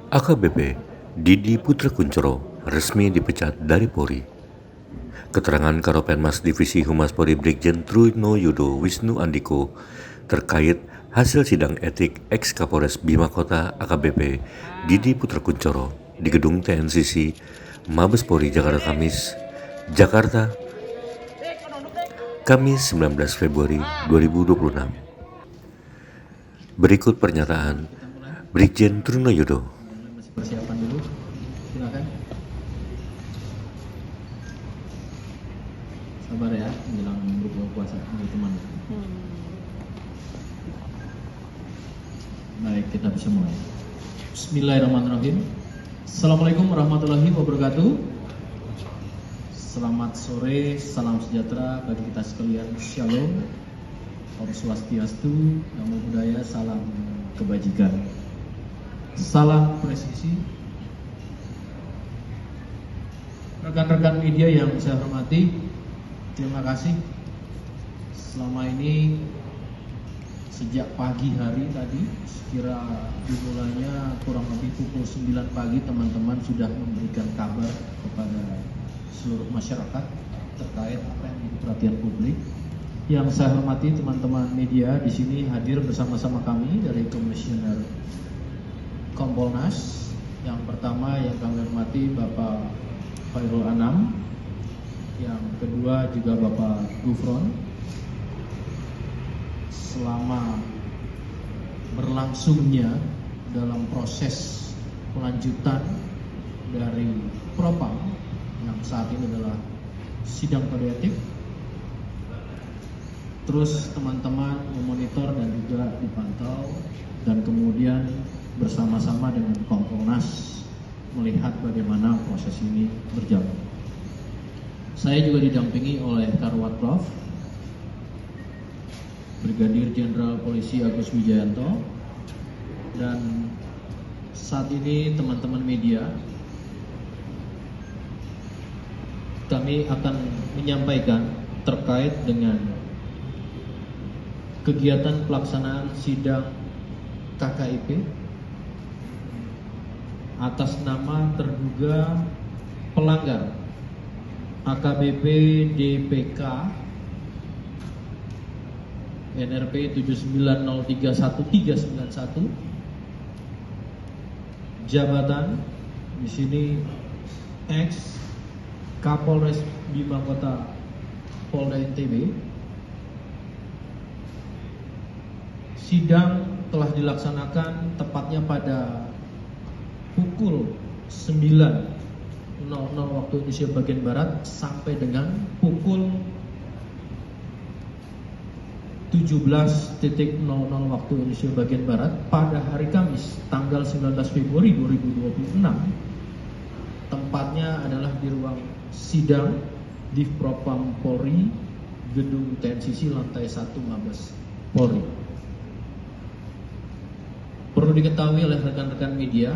AKBP Didi Putra Kuncoro resmi dipecat dari Polri. Keterangan Karopenmas Divisi Humas Polri Brigjen Truno Yudo Wisnu Andiko terkait hasil sidang etik ex-Kapolres Bima Kota AKBP Didi Putra Kuncoro di Gedung TNCC Mabes Polri Jakarta Kamis 19 Februari 2026. Berikut pernyataan Brigjen Truno Yudo. Masih persiapan dulu, silakan. Sabar ya, menjelang berbuka puasa teman-teman. Baik, kita bisa mulai. Bismillahirrahmanirrahim. Assalamualaikum warahmatullahi wabarakatuh. Selamat sore, salam sejahtera bagi kita sekalian. Shalom, Om Swastiastu, Namo Buddhaya, salam kebajikan. Salam presisi. Rekan-rekan media yang saya hormati, terima kasih. Selama ini sejak pagi hari tadi, sekira dimulainya kurang lebih pukul 9 pagi, teman-teman sudah memberikan kabar kepada seluruh masyarakat terkait apa yang menjadi perhatian publik. Yang saya hormati teman-teman media di sini hadir bersama-sama kami dari Komisioner Kompolnas. Yang pertama yang kami hormati Bapak Khairul Anam, yang kedua juga Bapak Gufron. Selama berlangsungnya dalam proses pelanjutan dari Propam yang saat ini adalah sidang kode etik, terus teman-teman memonitor dan juga dipantau, dan kemudian bersama-sama dengan Kompolnas melihat bagaimana proses ini berjalan. Saya juga didampingi oleh Karwat Prof, Brigadir Jenderal Polisi Agus Wijayanto, dan saat ini teman-teman media, kami akan menyampaikan terkait dengan kegiatan pelaksanaan sidang KKIP atas nama terduga pelanggar AKBP DPK NRP 79031391, jabatan di sini ex Kapolres Bima Kota Polda NTB. Sidang telah dilaksanakan tepatnya pada pukul 9.00 waktu Indonesia bagian Barat sampai dengan pukul 17.00 waktu Indonesia bagian Barat pada hari Kamis tanggal 19 Februari 2026. Tempatnya adalah di ruang sidang Divpropam Polri, Gedung TNCC lantai 1 Mabes Polri. Perlu diketahui oleh rekan-rekan media,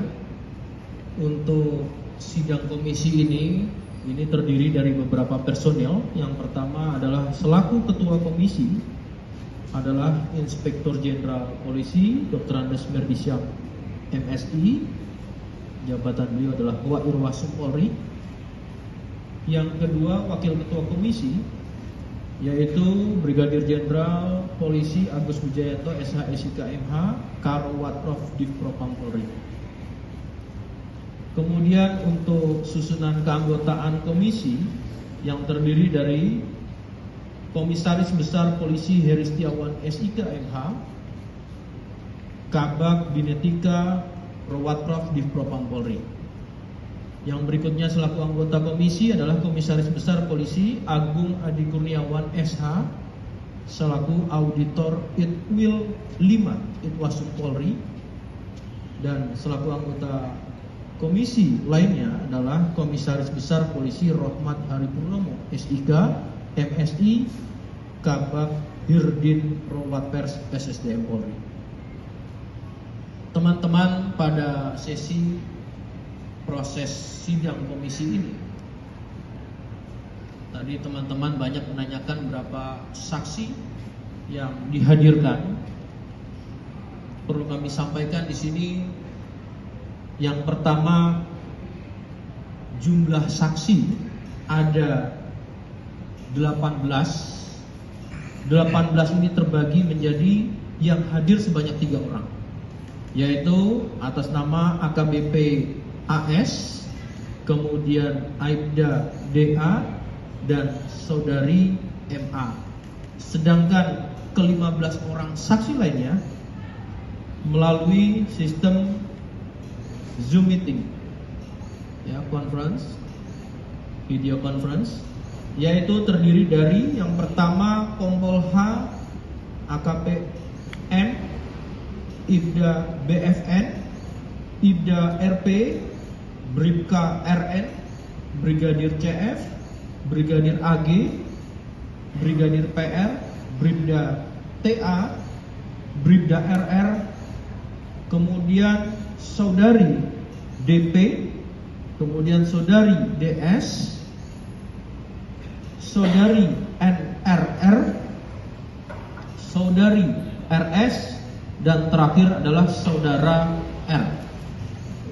untuk sidang komisi ini terdiri dari beberapa personel. Yang pertama adalah selaku ketua komisi adalah Inspektur Jenderal Polisi Dr. Andes Merdisyam MSI. Jabatan beliau adalah Wairwasum Polri. Yang kedua, wakil ketua komisi yaitu Brigadir Jenderal Polisi Agus Wijayanto SH/SIK MH, Karwat Prof Divpropam Polri. Kemudian untuk susunan keanggotaan komisi yang terdiri dari Komisaris Besar Polisi Heri Setiawan SIK MH, Kabag Binetika Rawat Prof Divpropam Polri. Yang berikutnya selaku anggota komisi adalah Komisaris Besar Polisi Agung Adi Kurniawan SH selaku Auditor Itwil 5 Itwasum Polri, dan selaku anggota komisi lainnya adalah Komisaris Besar Polisi Rohmat Haripurnomo SIK MSI, Kabag Hirdin Rawat Pers SSDM Polri. Teman-teman, pada sesi proses sidang komisi ini tadi teman-teman banyak menanyakan berapa saksi yang dihadirkan. Perlu kami sampaikan di sini Yang pertama, jumlah saksi ada 18. 18 ini terbagi menjadi yang hadir sebanyak 3 orang, yaitu atas nama AKBP AS, kemudian Aibda DA, dan saudari MA. Sedangkan ke-15 orang saksi lainnya melalui sistem Zoom meeting, ya, conference, video conference, yaitu terdiri dari yang pertama Kompol H, AKP M, Ibda BFN, Ibda RP, Bribka RN, Brigadir CF, Brigadir AG, Brigadir PR, Bribda TA, Bribda RR, kemudian saudari DP, kemudian saudari DS, saudari NRR, saudari RS, dan terakhir adalah saudara R.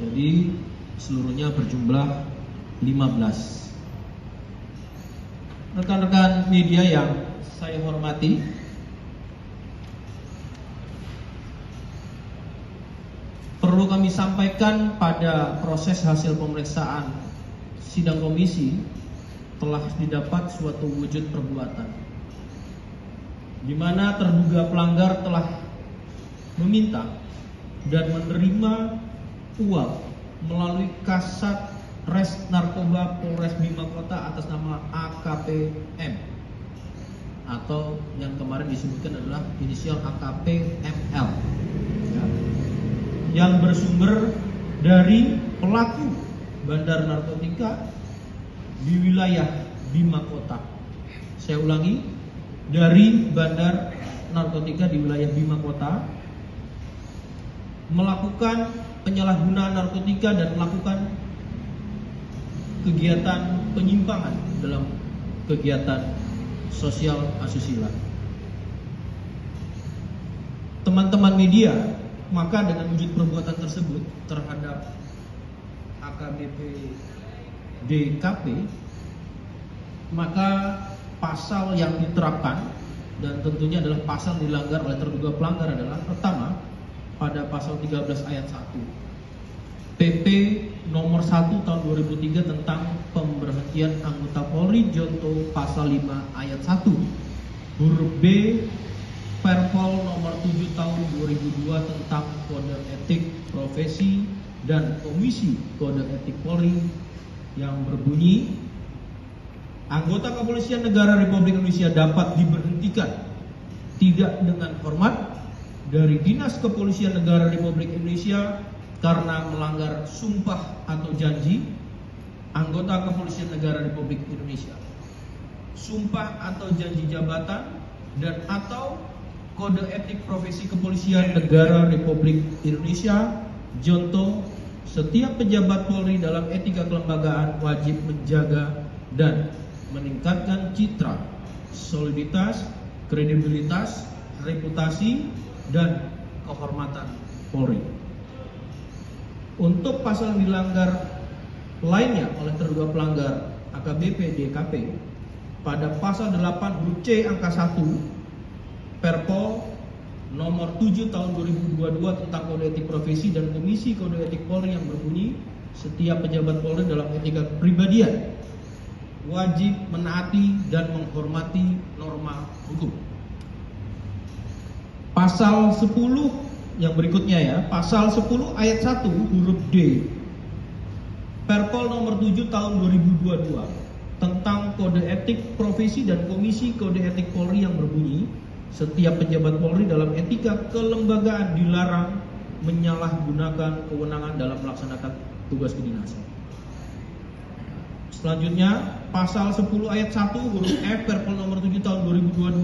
Jadi seluruhnya berjumlah 15. Rekan-rekan media yang saya hormati, perlu kami sampaikan pada proses hasil pemeriksaan sidang komisi telah didapat suatu wujud perbuatan di mana terduga pelanggar telah meminta dan menerima uang melalui Kasat Res Narkoba Polres Bima Kota atas nama AKP M, atau yang kemarin disebutkan adalah inisial AKP ML, ya, yang bersumber dari pelaku bandar narkotika di wilayah Bima Kota. Saya ulangi, dari bandar narkotika di wilayah Bima Kota, melakukan penyalahgunaan narkotika dan melakukan kegiatan penyimpangan dalam kegiatan sosial asusila. Teman-teman media, maka dengan wujud perbuatan tersebut terhadap AKBP DKP, maka pasal yang diterapkan dan tentunya adalah pasal dilanggar oleh terduga pelanggar adalah pertama pada pasal 13 ayat 1 PP nomor 1 tahun 2003 tentang pemberhentian anggota Polri Jonto pasal 5 ayat 1 huruf B Perpol nomor 7 tahun 2002 tentang kode etik profesi dan komisi kode etik Polri yang berbunyi, anggota kepolisian negara Republik Indonesia dapat diberhentikan tidak dengan hormat dari Dinas Kepolisian Negara Republik Indonesia karena melanggar sumpah atau janji anggota Kepolisian Negara Republik Indonesia, sumpah atau janji jabatan, dan atau kode etik profesi kepolisian negara Republik Indonesia. Jonto, setiap pejabat Polri dalam etika kelembagaan wajib menjaga dan meningkatkan citra, soliditas, kredibilitas, reputasi, dan kehormatan Polri. Untuk pasal yang dilanggar lainnya oleh terduga pelanggar AKBP DKP pada pasal 8 huruf C angka 1 Perpol nomor 7 tahun 2022 tentang kode etik profesi dan komisi kode etik Polri yang berbunyi, setiap pejabat Polri dalam etika kepribadian wajib menaati dan menghormati norma hukum. Pasal 10 yang berikutnya, ya, pasal 10 ayat 1 huruf D Perpol nomor 7 tahun 2022 tentang kode etik profesi dan komisi kode etik Polri yang berbunyi, setiap pejabat Polri dalam etika kelembagaan dilarang menyalahgunakan kewenangan dalam melaksanakan tugas kedinasan. Selanjutnya, pasal 10 ayat 1 huruf F Perpol nomor 7 tahun 2022,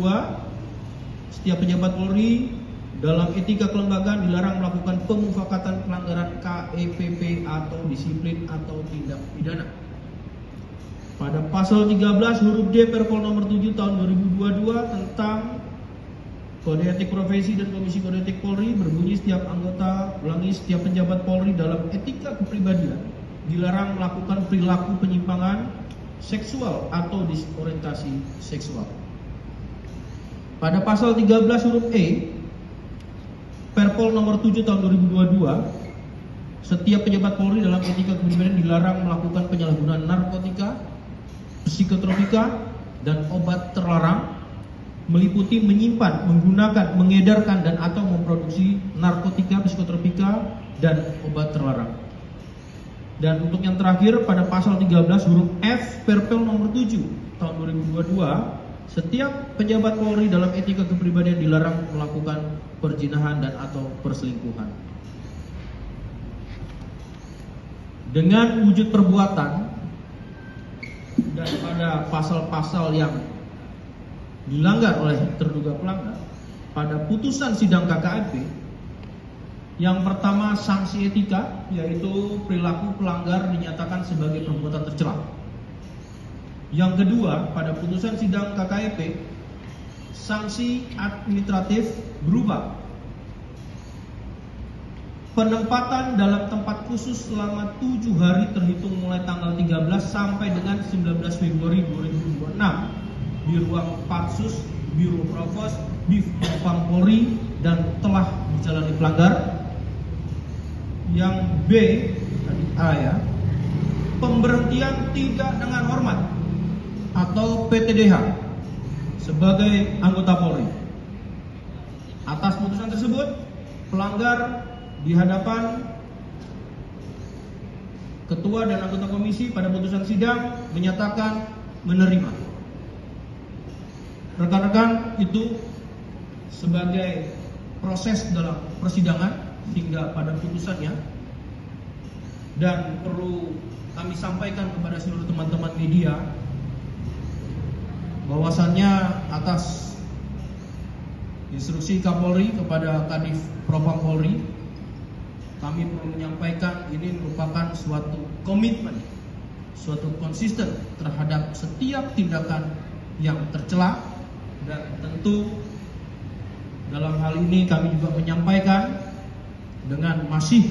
setiap pejabat Polri dalam etika kelembagaan dilarang melakukan pemufakatan pelanggaran KEPP atau disiplin atau tindak pidana. Pada pasal 13 huruf D Perpol nomor 7 tahun 2022 tentang Kode etik profesi dan Komisi Kode Etik Polri berbunyi setiap pejabat Polri dalam etika kepribadian dilarang melakukan perilaku penyimpangan seksual atau disorientasi seksual. Pada pasal 13 huruf E Perpol nomor 7 tahun 2022, setiap pejabat Polri dalam etika kepribadian dilarang melakukan penyalahgunaan narkotika, psikotropika, dan obat terlarang, meliputi menyimpan, menggunakan, mengedarkan, dan atau memproduksi narkotika, psikotropika, dan obat terlarang. Dan untuk yang terakhir, pada pasal 13 huruf F Perpol nomor 7 tahun 2022, setiap pejabat Polri dalam etika kepribadian dilarang melakukan perzinahan dan atau perselingkuhan. Dengan wujud perbuatan dan pada pasal-pasal yang dilanggar oleh terduga pelanggar, pada putusan sidang KKIP, yang pertama sanksi etika, yaitu perilaku pelanggar dinyatakan sebagai perbuatan tercela. Yang kedua, pada putusan sidang KKIP, sanksi administratif berupa penempatan dalam tempat khusus selama 7 hari terhitung mulai tanggal 13 sampai dengan 19 Februari 2026 di ruang Patsus Biro Provos Div Propam Polri dan telah dijalani pelanggar. Yang B, tadi A ya, pemberhentian tidak dengan hormat atau PTDH sebagai anggota Polri. Atas putusan tersebut, pelanggar di hadapan ketua dan anggota komisi pada putusan sidang menyatakan menerima. Rekan-rekan, itu sebagai proses dalam persidangan hingga pada putusannya, dan perlu kami sampaikan kepada seluruh teman-teman media bahwasannya atas instruksi Kapolri kepada Kadif Propam Polri, kami perlu menyampaikan ini merupakan suatu komitmen, suatu konsisten terhadap setiap tindakan yang tercela. Dan tentu dalam hal ini kami juga menyampaikan dengan masih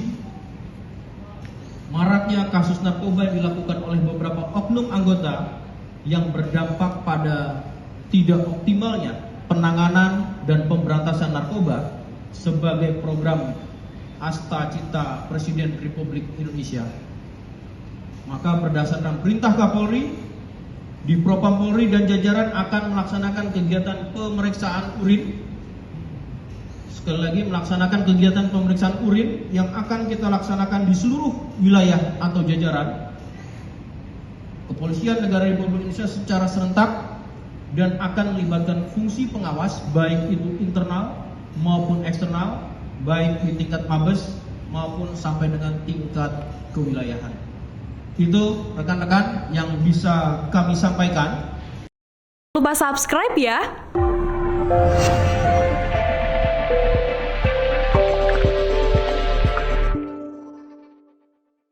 maraknya kasus narkoba yang dilakukan oleh beberapa oknum anggota yang berdampak pada tidak optimalnya penanganan dan pemberantasan narkoba sebagai program Asta Cita Presiden Republik Indonesia. Maka berdasarkan perintah Kapolri, di Propam Polri dan jajaran akan melaksanakan kegiatan pemeriksaan urin. Sekali lagi, melaksanakan kegiatan pemeriksaan urin yang akan kita laksanakan di seluruh wilayah atau jajaran Kepolisian Negara Republik Indonesia secara serentak, dan akan melibatkan fungsi pengawas baik itu internal maupun eksternal, baik di tingkat Mabes maupun sampai dengan tingkat kewilayahan. Itu rekan-rekan yang bisa kami sampaikan. Lupa subscribe ya.